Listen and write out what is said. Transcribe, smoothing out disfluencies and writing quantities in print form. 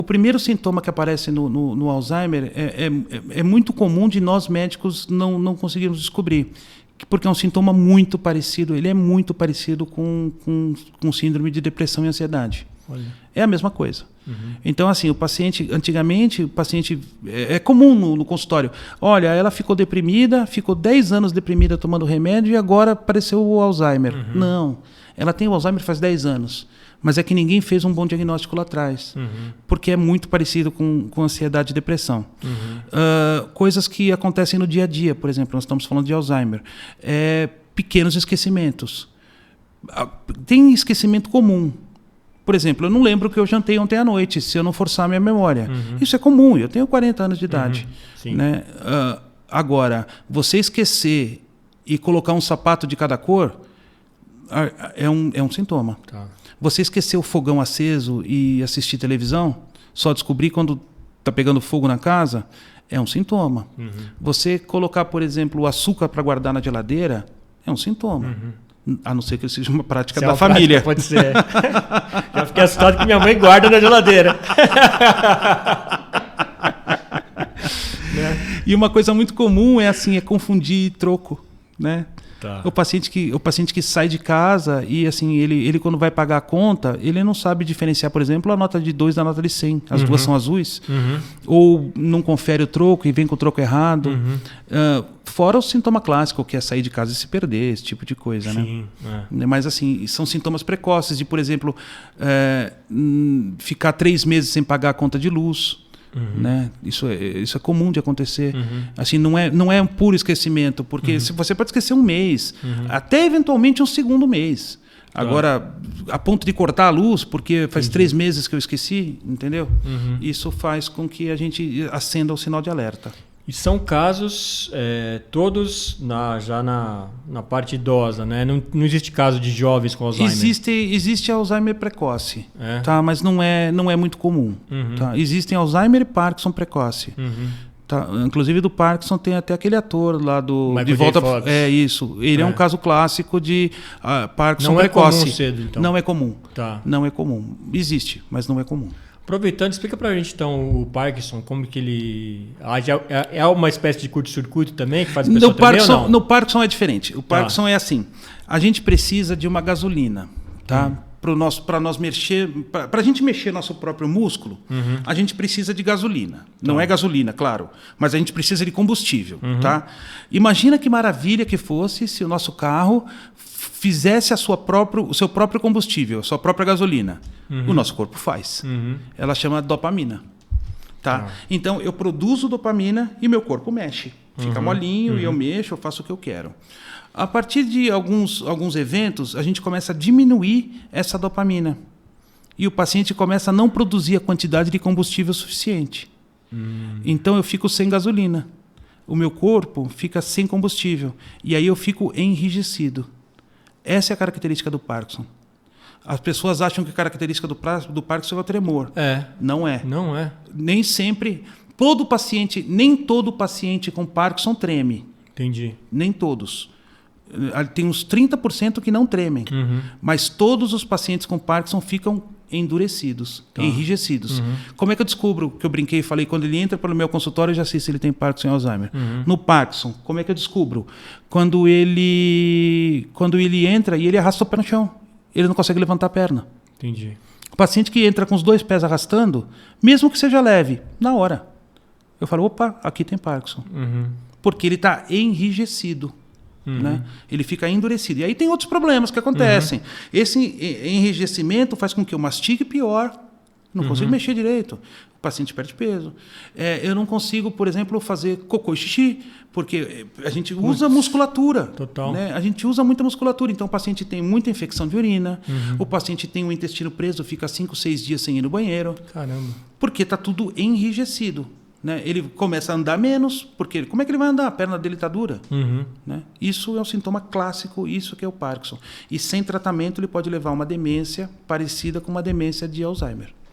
O primeiro sintoma que aparece no Alzheimer é muito comum de nós médicos não conseguirmos descobrir, porque é um sintoma muito parecido, ele é muito parecido com síndrome de depressão e ansiedade. Olha. É a mesma coisa. Então, assim, o paciente, antigamente, é comum no consultório. Olha, ela ficou deprimida, ficou 10 anos deprimida tomando remédio e agora apareceu o Alzheimer. Não, ela tem o Alzheimer faz 10 anos. Mas é que ninguém fez um bom diagnóstico lá atrás. Porque é muito parecido com ansiedade e depressão. Coisas que acontecem no dia a dia, por exemplo, nós estamos falando de Alzheimer. Pequenos esquecimentos. Tem esquecimento comum. Por exemplo, eu não lembro o que eu jantei ontem à noite, se eu não forçar a minha memória. Isso é comum, eu tenho 40 anos de idade. Né? Agora, você esquecer e colocar um sapato de cada cor é um sintoma. Tá. Você esquecer o fogão aceso e assistir televisão, só descobrir quando está pegando fogo na casa, é um sintoma. Você colocar, por exemplo, o açúcar para guardar na geladeira, é um sintoma. A não ser que seja uma prática da família. Pode ser. Já fiquei assustado que minha mãe guarda na geladeira. Né? E uma coisa muito comum é confundir troco, né? Tá. O paciente que sai de casa e assim ele quando vai pagar a conta, ele não sabe diferenciar, por exemplo, a nota de 2 da nota de 100. As duas são azuis. Ou não confere o troco e vem com o troco errado. Fora o sintoma clássico, que é sair de casa e se perder, esse tipo de coisa. Sim, né? Mas assim, são sintomas precoces de, por exemplo, ficar 3 meses sem pagar a conta de luz. Né? Isso é comum de acontecer. Assim, não é um puro esquecimento, porque se você pode esquecer um mês, até eventualmente um segundo mês. Agora, a ponto de cortar a luz, porque faz 3 meses que eu esqueci, entendeu? Isso faz com que a gente acenda o sinal de alerta. E são casos todos já na parte idosa, né? Não existe caso de jovens com Alzheimer? Existe Alzheimer precoce, tá? Mas não é muito comum. Tá? Existem Alzheimer e Parkinson precoce. Tá? Inclusive do Parkinson tem até aquele ator lá De Volta Fox. Isso. Ele é um caso clássico de Parkinson não precoce. Não é comum cedo, então. Não é comum. Tá. Não é comum. Existe, mas não é comum. Aproveitando, explica pra gente então o Parkinson, como que ele... É uma espécie de curto-circuito também que faz a pessoa tremer ou não? No Parkinson é diferente. O Parkinson é assim, a gente precisa de uma gasolina, tá? Para a gente mexer nosso próprio músculo, a gente precisa de gasolina. Não é gasolina, claro, mas a gente precisa de combustível, tá? Imagina que maravilha que fosse se o nosso carro fizesse o seu próprio combustível, a sua própria gasolina. O nosso corpo faz. Ela chama dopamina. Tá? Então, eu produzo dopamina e meu corpo mexe. Fica molinho e eu mexo, eu faço o que eu quero. A partir de alguns eventos, a gente começa a diminuir essa dopamina. E o paciente começa a não produzir a quantidade de combustível suficiente. Então, eu fico sem gasolina. O meu corpo fica sem combustível. E aí eu fico enrijecido. Essa é a característica do Parkinson. As pessoas acham que a característica do Parkinson é o tremor. Não é. Não é. Nem sempre. Nem todo paciente com Parkinson treme. Entendi. Nem todos. Tem uns 30% que não tremem. Mas todos os pacientes com Parkinson ficam endurecidos, enrijecidos. Como é que eu descubro, que eu brinquei e falei, quando ele entra pelo meu consultório, eu já sei se ele tem Parkinson e Alzheimer. No Parkinson, como é que eu descubro? Quando ele entra e ele arrasta o pé no chão. Ele não consegue levantar a perna. Entendi. O paciente que entra com os 2 pés arrastando, mesmo que seja leve, na hora, eu falo, opa, aqui tem Parkinson. Porque ele está enrijecido. Né? Ele fica endurecido. E aí tem outros problemas que acontecem. Esse enrijecimento faz com que eu mastigue pior, não consigo mexer direito. O paciente perde peso. Eu não consigo, por exemplo, fazer cocô e xixi, porque a gente usa musculatura. Total. Né? A gente usa muita musculatura. Então o paciente tem muita infecção de urina, o paciente tem o intestino preso, fica 5, 6 dias sem ir no banheiro. Caramba. Porque está tudo enrijecido. Né? Ele começa a andar menos, porque como é que ele vai andar? A perna dele está dura. Né? Isso é um sintoma clássico, isso que é o Parkinson. E sem tratamento ele pode levar a uma demência parecida com uma demência de Alzheimer.